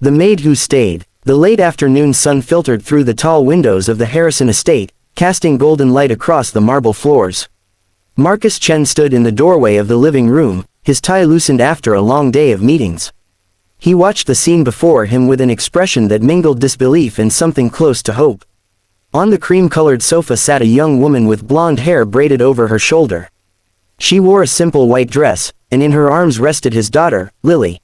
The maid who stayed. The late afternoon sun filtered through the tall windows of the Harrison estate, casting golden light across the marble floors. Marcus Chen stood in the doorway of the living room, his tie loosened after a long day of meetings. He watched the scene before him with an expression that mingled disbelief and something close to hope. On the cream-colored sofa sat a young woman with blonde hair braided over her shoulder. She wore a simple white dress, and in her arms rested his daughter, Lily.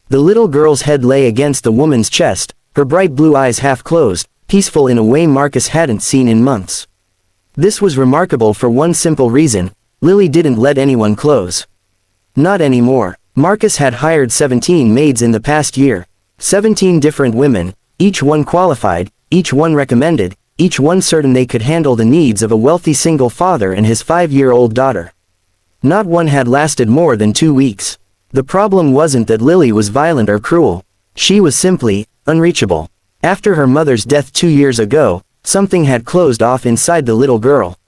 The little girl's head lay against the woman's chest, her bright blue eyes half closed, peaceful in a way Marcus hadn't seen in months. This was remarkable for one simple reason: Lily didn't let anyone close. Not anymore. Marcus had hired 17 maids in the past year. 17 different women, each one qualified, each one recommended, each one certain they could handle the needs of a wealthy single father and his 5-year-old daughter. Not one had lasted more than 2 weeks. The problem wasn't that Lily was violent or cruel. She was simply unreachable. After her mother's death 2 years ago, something had closed off inside the little girl.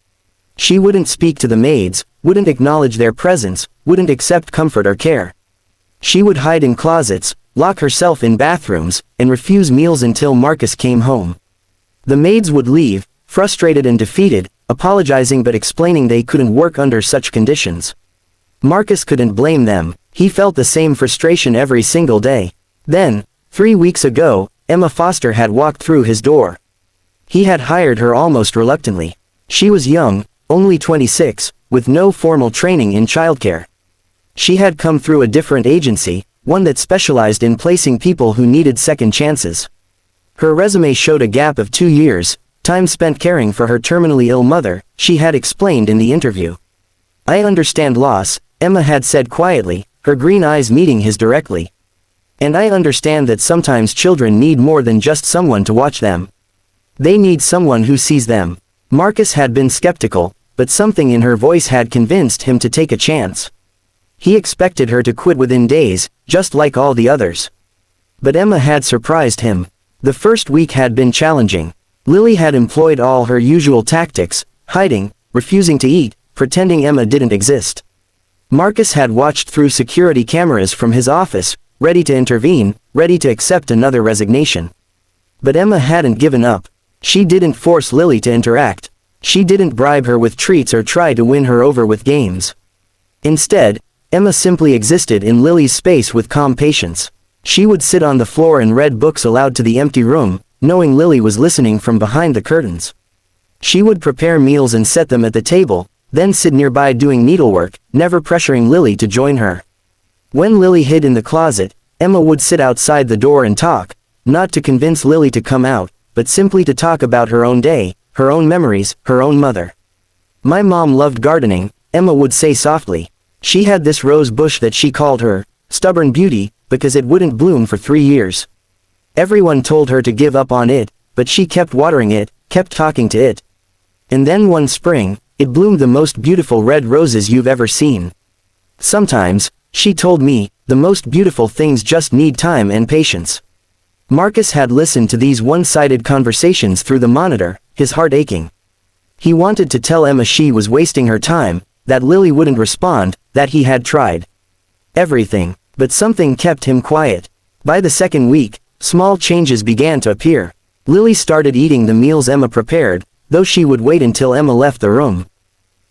She wouldn't speak to the maids, wouldn't acknowledge their presence, wouldn't accept comfort or care. She would hide in closets, lock herself in bathrooms, and refuse meals until Marcus came home. The maids would leave, frustrated and defeated, apologizing but explaining they couldn't work under such conditions. Marcus couldn't blame them. He felt the same frustration every single day. Then, 3 weeks ago, Emma Foster had walked through his door. He had hired her almost reluctantly. She was young, only 26, with no formal training in childcare. She had come through a different agency, one that specialized in placing people who needed second chances. Her resume showed a gap of 2 years, time spent caring for her terminally ill mother, she had explained in the interview. "I understand loss," Emma had said quietly, her green eyes meeting his directly. "And I understand that sometimes children need more than just someone to watch them. They need someone who sees them." Marcus had been skeptical, but something in her voice had convinced him to take a chance. He expected her to quit within days, just like all the others. But Emma had surprised him. The first week had been challenging. Lily had employed all her usual tactics, hiding, refusing to eat, pretending Emma didn't exist. Marcus had watched through security cameras from his office, ready to intervene, ready to accept another resignation. But Emma hadn't given up. She didn't force Lily to interact. She didn't bribe her with treats or try to win her over with games. Instead, Emma simply existed in Lily's space with calm patience. She would sit on the floor and read books aloud to the empty room, knowing Lily was listening from behind the curtains. She would prepare meals and set them at the table, then sit nearby doing needlework, never pressuring Lily to join her. When Lily hid in the closet, Emma would sit outside the door and talk, not to convince Lily to come out, but simply to talk about her own day, her own memories, her own mother. "My mom loved gardening," Emma would say softly. She had this rose bush that she called her stubborn beauty, because it wouldn't bloom for 3 years. Everyone told her to give up on it, but she kept watering it, kept talking to it. And then one spring, it bloomed the most beautiful red roses you've ever seen. "Sometimes," she told me, "the most beautiful things just need time and patience." Marcus had listened to these one-sided conversations through the monitor, his heart aching. He wanted to tell Emma she was wasting her time, that Lily wouldn't respond, that he had tried everything, but something kept him quiet. By the second week, small changes began to appear. Lily started eating the meals Emma prepared, though she would wait until Emma left the room.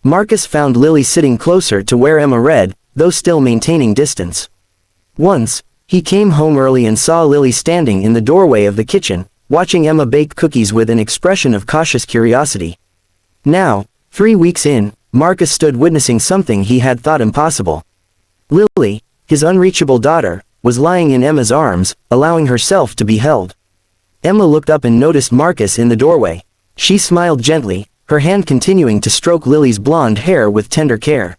Marcus found Lily sitting closer to where Emma read, though still maintaining distance. Once, he came home early and saw Lily standing in the doorway of the kitchen, watching Emma bake cookies with an expression of cautious curiosity. Now, 3 weeks in, Marcus stood witnessing something he had thought impossible. Lily, his unreachable daughter, was lying in Emma's arms, allowing herself to be held. Emma looked up and noticed Marcus in the doorway. She smiled gently, her hand continuing to stroke Lily's blonde hair with tender care.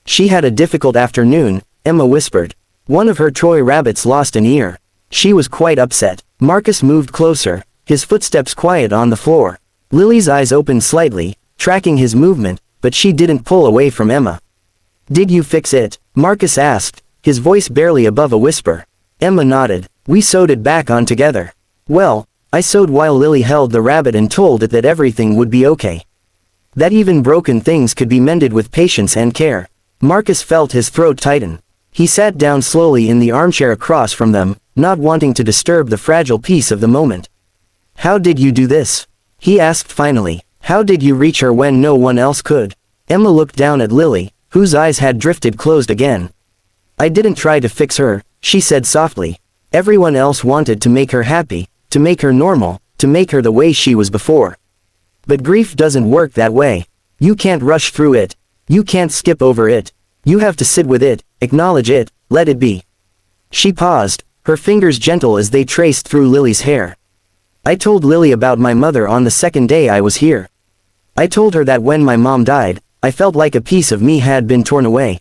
"She had a difficult afternoon," Emma whispered. "One of her toy rabbits lost an ear." She was quite upset. Marcus moved closer, his footsteps quiet on the floor. Lily's eyes opened slightly, tracking his movement, but she didn't pull away from Emma. "Did you fix it?" Marcus asked, his voice barely above a whisper. Emma nodded. "We sewed it back on together." "Well, I sewed while Lily held the rabbit and told it that everything would be okay. That even broken things could be mended with patience and care." Marcus felt his throat tighten. He sat down slowly in the armchair across from them, not wanting to disturb the fragile peace of the moment. "How did you do this?" he asked finally. "How did you reach her when no one else could?" Emma looked down at Lily, whose eyes had drifted closed again. "I didn't try to fix her," she said softly. "Everyone else wanted to make her happy, to make her normal, to make her the way she was before. But grief doesn't work that way. You can't rush through it. You can't skip over it. You have to sit with it, acknowledge it, let it be." She paused, her fingers gentle as they traced through Lily's hair. "I told Lily about my mother on the second day I was here. I told her that when my mom died, I felt like a piece of me had been torn away.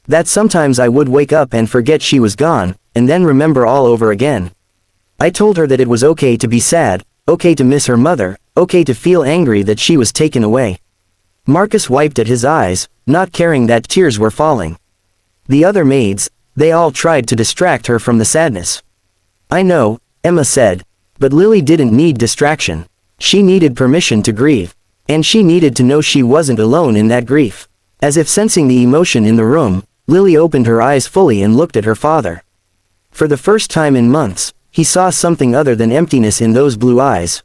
That sometimes I would wake up and forget she was gone, and then remember all over again. I told her that it was okay to be sad, okay to miss her mother, okay to feel angry that she was taken away." Marcus wiped at his eyes, not caring that tears were falling. The other maids, they all tried to distract her from the sadness. "I know," Emma said. But Lily didn't need distraction. She needed permission to grieve. And she needed to know she wasn't alone in that grief. As if sensing the emotion in the room, Lily opened her eyes fully and looked at her father. For the first time in months, he saw something other than emptiness in those blue eyes.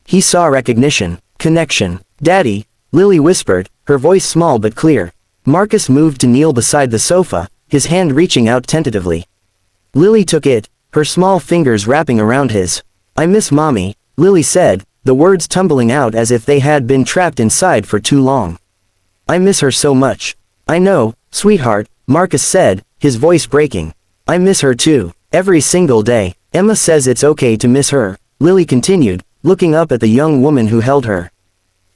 He saw recognition, connection. "Daddy," Lily whispered, her voice small but clear. Marcus moved to kneel beside the sofa, his hand reaching out tentatively. Lily took it, her small fingers wrapping around his. "I miss Mommy," Lily said, the words tumbling out as if they had been trapped inside for too long. "I miss her so much." "I know, sweetheart," Marcus said, his voice breaking. "I miss her too, every single day." "Emma says it's okay to miss her," Lily continued, looking up at the young woman who held her.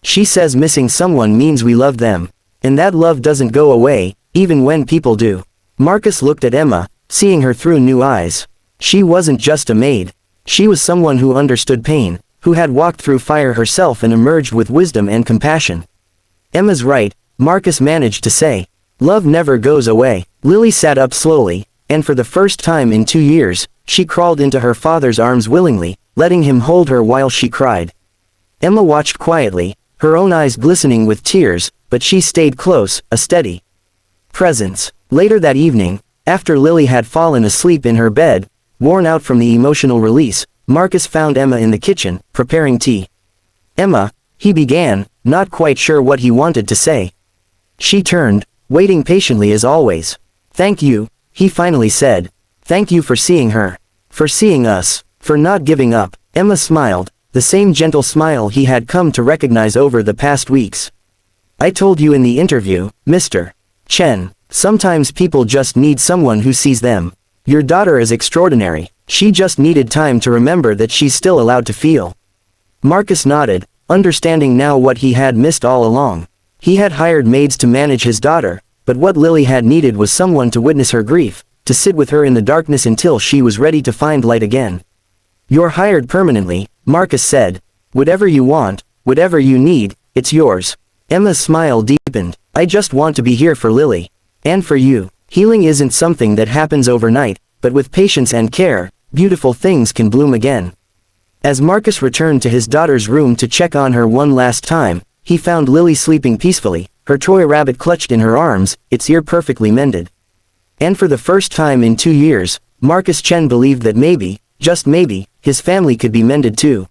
"She says missing someone means we love them. And that love doesn't go away, even when people do." Marcus looked at Emma, seeing her through new eyes. She wasn't just a maid. She was someone who understood pain, who had walked through fire herself and emerged with wisdom and compassion. "Emma's right," Marcus managed to say. "Love never goes away." Lily sat up slowly, and for the first time in 2 years, she crawled into her father's arms willingly, letting him hold her while she cried. Emma watched quietly, her own eyes glistening with tears, but she stayed close, a steady presence. Later that evening, after Lily had fallen asleep in her bed, worn out from the emotional release, Marcus found Emma in the kitchen, preparing tea. "Emma," he began, not quite sure what he wanted to say. She turned, waiting patiently as always. "Thank you," he finally said. "Thank you for seeing her. For seeing us. For not giving up." Emma smiled, the same gentle smile he had come to recognize over the past weeks. "I told you in the interview, Mr. Chen, sometimes people just need someone who sees them. Your daughter is extraordinary. She just needed time to remember that she's still allowed to feel." Marcus nodded, understanding now what he had missed all along. He had hired maids to manage his daughter, but what Lily had needed was someone to witness her grief, to sit with her in the darkness until she was ready to find light again. "You're hired permanently," Marcus said. "Whatever you want, whatever you need, it's yours." Emma's smile deepened. "I just want to be here for Lily. And for you. Healing isn't something that happens overnight, but with patience and care, beautiful things can bloom again." As Marcus returned to his daughter's room to check on her one last time, he found Lily sleeping peacefully, her toy rabbit clutched in her arms, its ear perfectly mended. And for the first time in 2 years, Marcus Chen believed that maybe, just maybe, his family could be mended too.